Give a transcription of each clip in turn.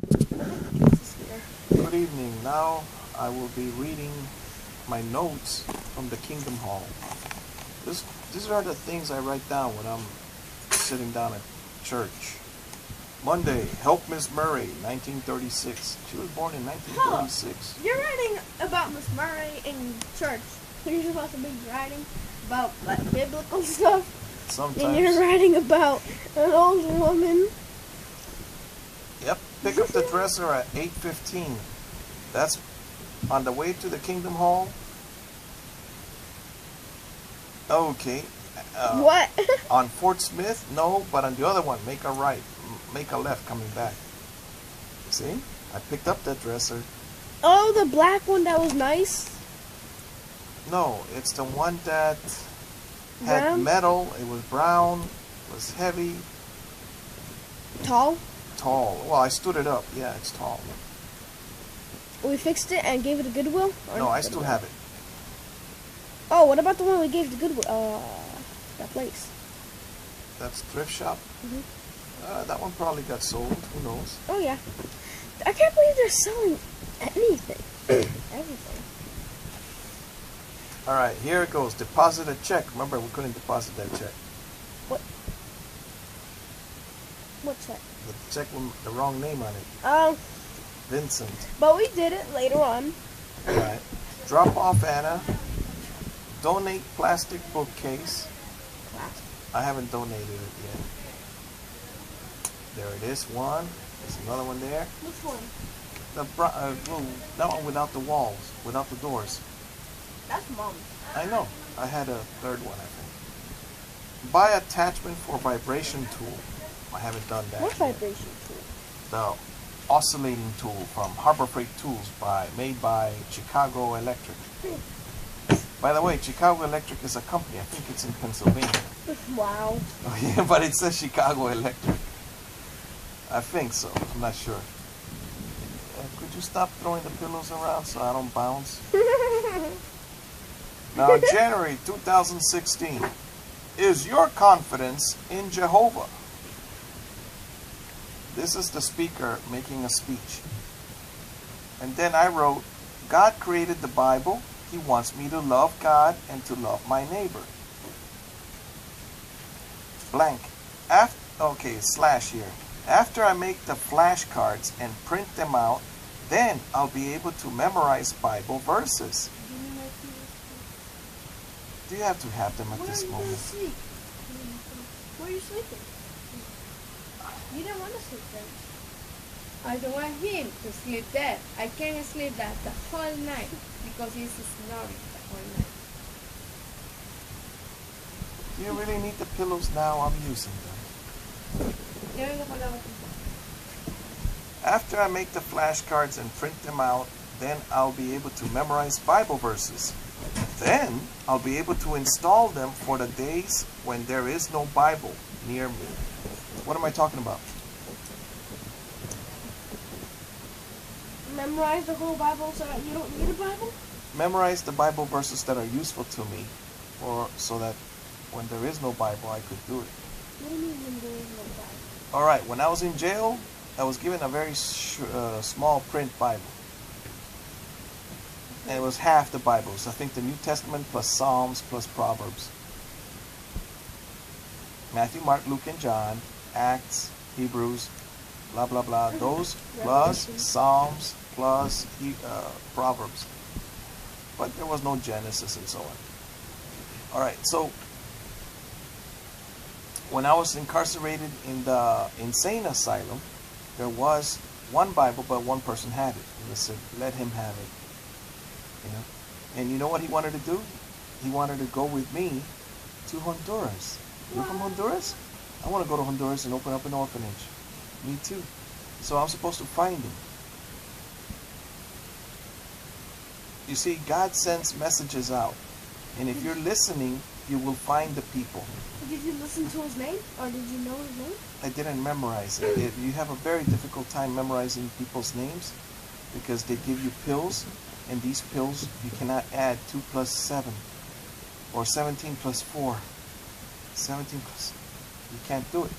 Good evening. Now I will be reading my notes from the Kingdom Hall. These are the things I write down when I'm sitting down at church. Monday, help Miss Murray, 1936. She was born in 1936. You're writing about Miss Murray in church. You're supposed to be writing about like biblical stuff. Sometimes. And you're writing about an old woman. Yep. Pick up the dresser at 8:15. That's on the way to the Kingdom Hall. Okay. What? On Fort Smith? No, but on the other one, make a right. Make a left coming back. See? I picked up that dresser. Oh, the black one that was nice? No, it's the one that had Brown? metal. It was brown. It was heavy. Tall? Tall. Well, I stood it up. Yeah, it's tall. We fixed it and gave it a Goodwill? Or No, not I still Goodwill? have it. Oh, what about the one we gave to Goodwill? That place. That's thrift shop. Mhm. That one probably got sold. Who knows? Oh, yeah. I can't believe they're selling anything. Everything. All right, here it goes. Deposit a check. Remember, we couldn't deposit that check. What? What check? The check with the wrong name on it. Oh, Vincent. but we did it later on. All right. Drop off Anna. Donate plastic bookcase. I haven't donated it yet. There it is. One. There's another one there. Which one? That one without the walls, without the doors. That's Mom. I know. I had a third one, I think. Buy attachment for vibration tool. I haven't done that What yet. vibration tool? The oscillating tool from Harbor Freight Tools made by Chicago Electric. By the way, Chicago Electric is a company. I think it's in Pennsylvania. Wow. Oh, yeah, but it says Chicago Electric. I think so. I'm not sure. Could you stop throwing the pillows around so I don't bounce? Now, January 2016. Is your confidence in Jehovah? This is the speaker making a speech. And then I wrote, God created the Bible. He wants me to love God and to love my neighbor. Blank. Okay, slash here. After I make the flashcards and print them out, then I'll be able to memorize Bible verses. Do you have to have them at this moment? Where are you sleeping? You didn't want to sleep then. I don't want him to sleep there. I can't sleep that the whole night because he's snoring the whole night. Do you really need the pillows now? I'm using them. Yo vengo con la botella. After I make the flashcards and print them out, then I'll be able to memorize Bible verses. Then I'll be able to install them for the days when there is no Bible near me. What am I talking about? Memorize the whole Bible so that you don't need a Bible? Memorize the Bible verses that are useful to me, so that when there is no Bible, I could do it. What do you mean when there is no Bible? All right, when I was in jail, I was given a very small print Bible. And it was half the Bibles. I think the New Testament plus Psalms plus Proverbs. Matthew, Mark, Luke, and John, Acts, Hebrews, blah, blah, blah. Those plus Psalms plus Proverbs. But there was no Genesis and so on. All right, so when I was incarcerated in the insane asylum, there was one Bible, but one person had it. And they said, let him have it. You know? And you know what he wanted to do? He wanted to go with me to Honduras. You're from Honduras? I want to go to Honduras and open up an orphanage. Me too. So I'm supposed to find him. You see, God sends messages out. And if you're listening, you will find the people. Did you listen to his name? Or did you know his name? I didn't memorize it. You have a very difficult time memorizing people's names because they give you pills, and these pills you cannot add 2 plus 7 or 17 plus 4. 17 plus... You can't do it.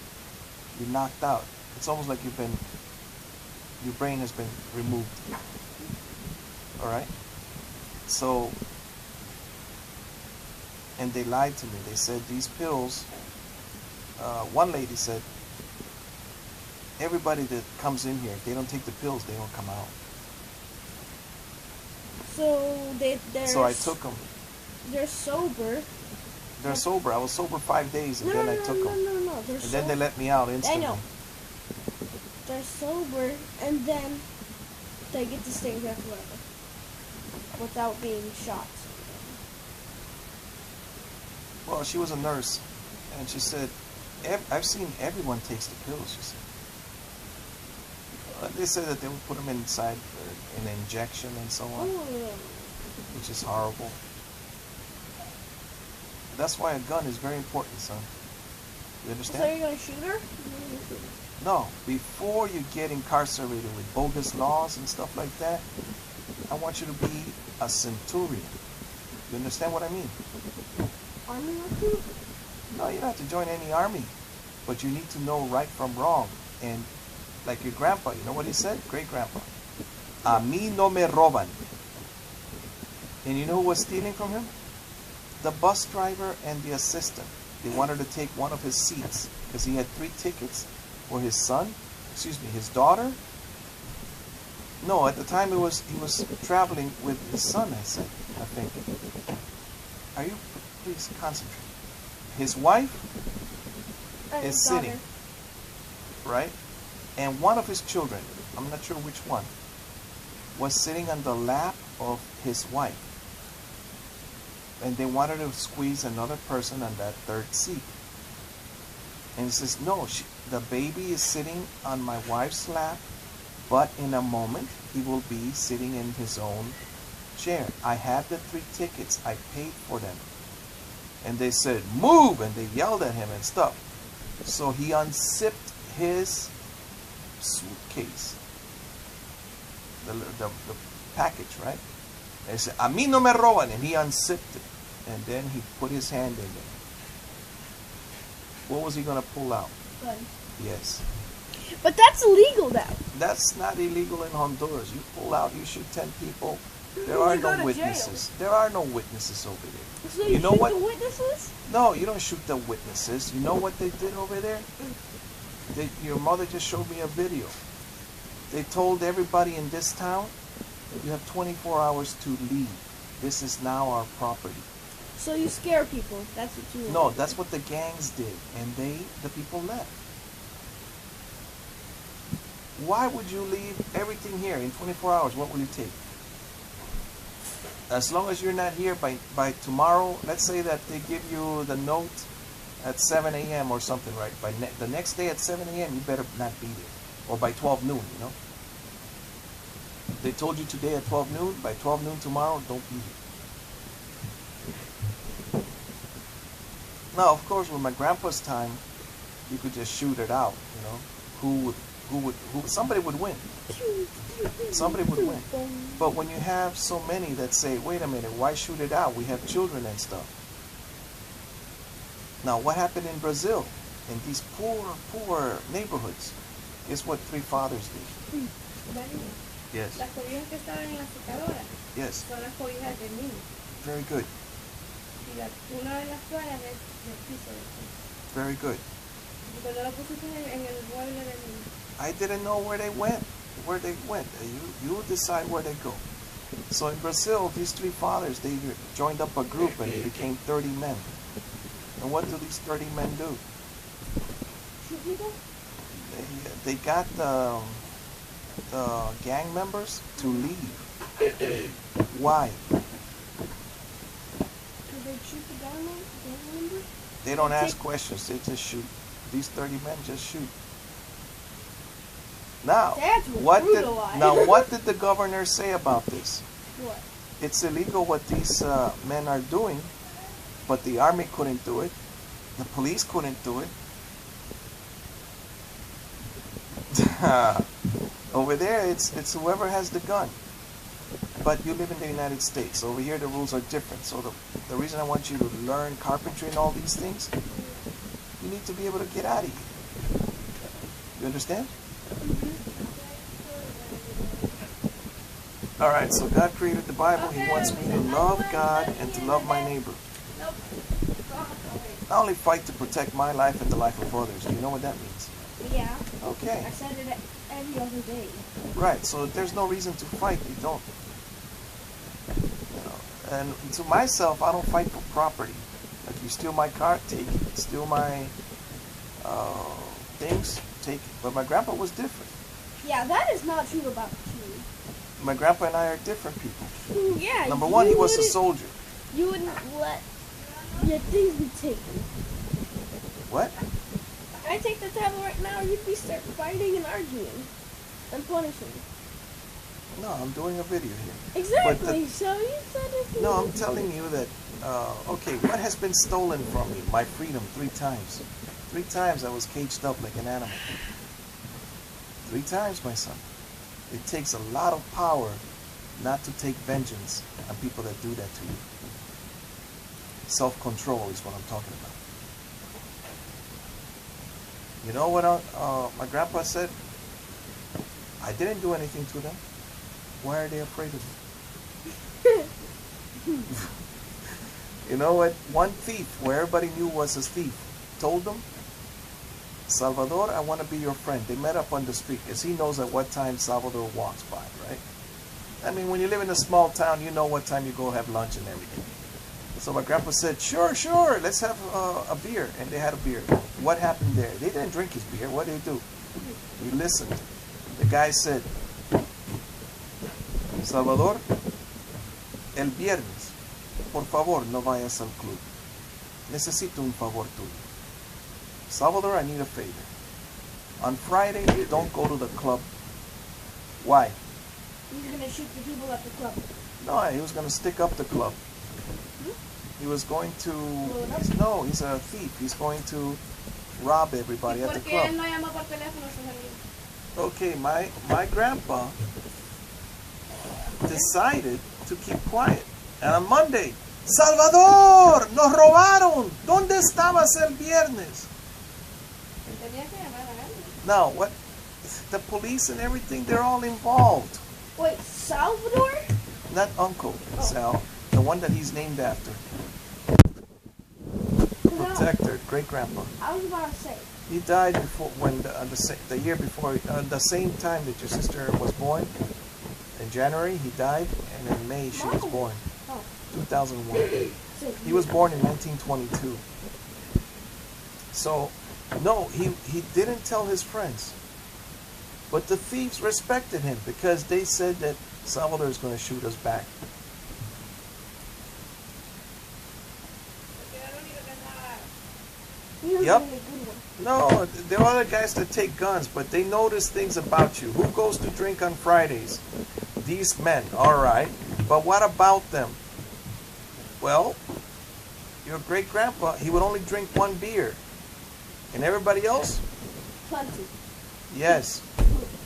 You're knocked out. It's almost like you've been your brain has been removed. All right. So, and they lied to me. They said these pills. One lady said, everybody that comes in here, if they don't take the pills, they don't come out. So So I took them. They're sober. They're sober. I was sober 5 days, and then I took them. No. They're And then they let me out instantly. I know. They're sober, and then they get to stay here forever without being shot. Well, she was a nurse, and she said, I've seen everyone takes the pills, she said. They said that they would put them inside an injection and so on, which is horrible. That's why a gun is very important, son. You understand? So you're going to shoot her? No, before you get incarcerated with bogus laws and stuff like that, I want you to be a centurion. You understand what I mean? Army recruit? No, you don't have to join any army, but you need to know right from wrong. And like your grandpa, you know what he said? Great grandpa. A mí no me roban. And you know who was stealing from him? The bus driver and the assistant. They wanted to take one of his seats because he had 3 tickets for his son, his daughter. No, at the time he was traveling with his son, I think. Are you, please concentrate. His wife And is his sitting, daughter. right? And one of his children, I'm not sure which one, was sitting on the lap of his wife. And they wanted to squeeze another person on that 3rd seat. And he says, no, the baby is sitting on my wife's lap, but in a moment he will be sitting in his own chair. I have the 3 tickets. I paid for them. And they said, move! And they yelled at him and stuff. So he unzipped his suitcase, the package, right? And he said, a mí no me roban. And he unzipped it. And then he put his hand in there. What was he going to pull out? Gun. Yes. But that's illegal now. That's not illegal in Honduras. You pull out, you shoot 10 people. There You are go no to witnesses. There are no witnesses over there. So You you know shoot what? the witnesses? No, you don't shoot the witnesses. You know what they did over there? Your mother just showed me a video. They told everybody in this town, you have 24 hours to leave. This is now our property. So you scare people. That's what you No, that's what the gangs did. And the people left. Why would you leave everything here in 24 hours? What will you take? As long as you're not here by tomorrow, let's say that they give you the note at 7 a.m. or something, right? By the next day at 7 a.m., you better not be there. Or by 12 noon, you know? They told you today at 12 noon, by 12 noon tomorrow, don't be here. Now, of course, with my grandpa's time, you could just shoot it out, you know? Somebody would win. Somebody would win. But when you have so many that say, wait a minute, why shoot it out? We have children and stuff. Now, what happened in Brazil? In these poor neighborhoods, is what 3 fathers did. Yes. Las cobijas que estaban en la secadora Yes. son las cobijas del niño. Very good. Y una de las toallas es del piso del niño. Very good. Y cuando lo pusiste en el mueble del niño. I didn't know where they went. You decide where they go. So in Brazil, these 3 fathers, they joined up a group and it became 30 men. And what do these 30 men do? Shoot people? They got the gang members to leave. Why? Did they shoot the gang members? They don't ask questions. They just shoot. These 30 men just shoot. Now, That's what brutalized. did the governor say about this? What? It's illegal what these men are doing, but the army couldn't do it. The police couldn't do it. Over there, it's whoever has the gun. But you live in the United States. Over here, the rules are different. So the reason I want you to learn carpentry and all these things, you need to be able to get out of here. You understand? All right, so God created the Bible. He wants me to love God and to love my neighbor. Nope. Not only fight to protect my life and the life of others. Do you know what that means? Yeah. Okay. I said it every other day. Right, so there's no reason to fight. You don't. You know, and to myself, I don't fight for property. Like you steal my car, take it. Steal my things, take it. But my grandpa was different. Yeah, that is not true about you. My grandpa and I are different people. Yeah. Number one, he was a soldier. You wouldn't let your things be taken. What? I take the tablet right now, you'd be start fighting and arguing and punishing. No, I'm doing a video here. Exactly. So you said it. No, I'm telling you that, okay, what has been stolen from me? My freedom 3 times. 3 times I was caged up like an animal. 3 times, my son. It takes a lot of power not to take vengeance on people that do that to you. Self-control is what I'm talking about. You know what my grandpa said? I didn't do anything to them. Why are they afraid of me? You know what? One thief, where everybody knew was a thief, told them, Salvador, I want to be your friend. They met up on the street because he knows at what time Salvador walks by, right? I mean, when you live in a small town, you know what time you go have lunch and everything. So my grandpa said, sure, let's have a beer. And they had a beer. What happened there? They didn't drink his beer. What did they do? He listened. The guy said, Salvador, el viernes, por favor, no vayas al club. Necesito un favor tuyo. Salvador, I need a favor. On Friday, don't go to the club. Why? He's going to shoot the people at the club. No, he was going to stick up the club. He was going to... No, he's a thief. He's going to rob everybody at the club. Okay, my grandpa decided to keep quiet. And on Monday, Salvador, nos robaron. ¿Dónde estabas el viernes? Now, what? The police and everything, they're all involved. Wait, Salvador? Not Uncle Sal, the one that he's named after. Protector, great grandpa. I was about to say. He died before the year before, the same time that your sister was born. In January he died, and in May she was born. 2001. He was born in 1922. So, no, he didn't tell his friends. But the thieves respected him because they said that Salvador is going to shoot us back. Yep. No, there are other guys that take guns, but they notice things about you. Who goes to drink on Fridays? These men, all right. But what about them? Well, your great-grandpa, he would only drink 1 beer. And everybody else? Plenty. Yes.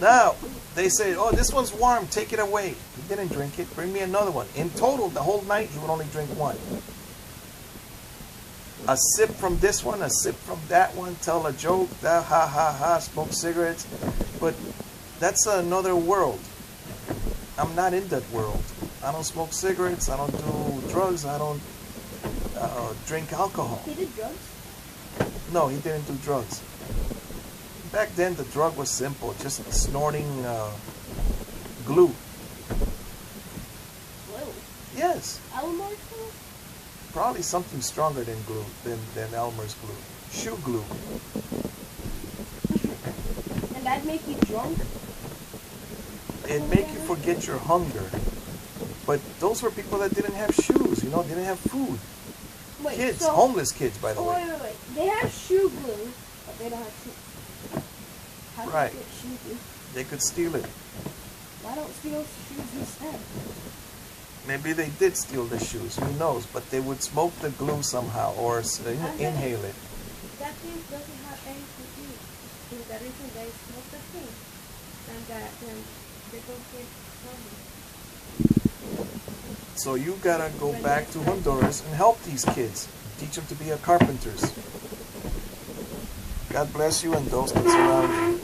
Now, they say, oh, this one's warm, take it away. He didn't drink it, bring me another one. In total, the whole night, he would only drink 1. A sip from this one, a sip from that one, tell a joke, ha ha ha, smoke cigarettes. But that's another world. I'm not in that world. I don't smoke cigarettes, I don't do drugs, I don't drink alcohol. He did drugs? No, he didn't do drugs. Back then, the drug was simple, just snorting glue. Glue? Yes. Elmer's glue? Probably something stronger than glue, than Elmer's glue. Shoe glue. And that'd make you drunk? It'd make you forget your hunger. But those were people that didn't have shoes, you know, didn't have food. Wait, Kids, so, homeless kids, by the way. Wait. They have shoe glue, but they don't have shoes. How do Right. they get shoe glue? They could steal it. Why don't steal shoes instead? Maybe they did steal the shoes, who knows? But they would smoke the glue somehow or inhale it. That thing doesn't have anything in it. In the reason they smoke the thing, and then they don't get trouble. So you gotta go back to Honduras and help these kids. Teach them to be a carpenters. God bless you and those that surround you.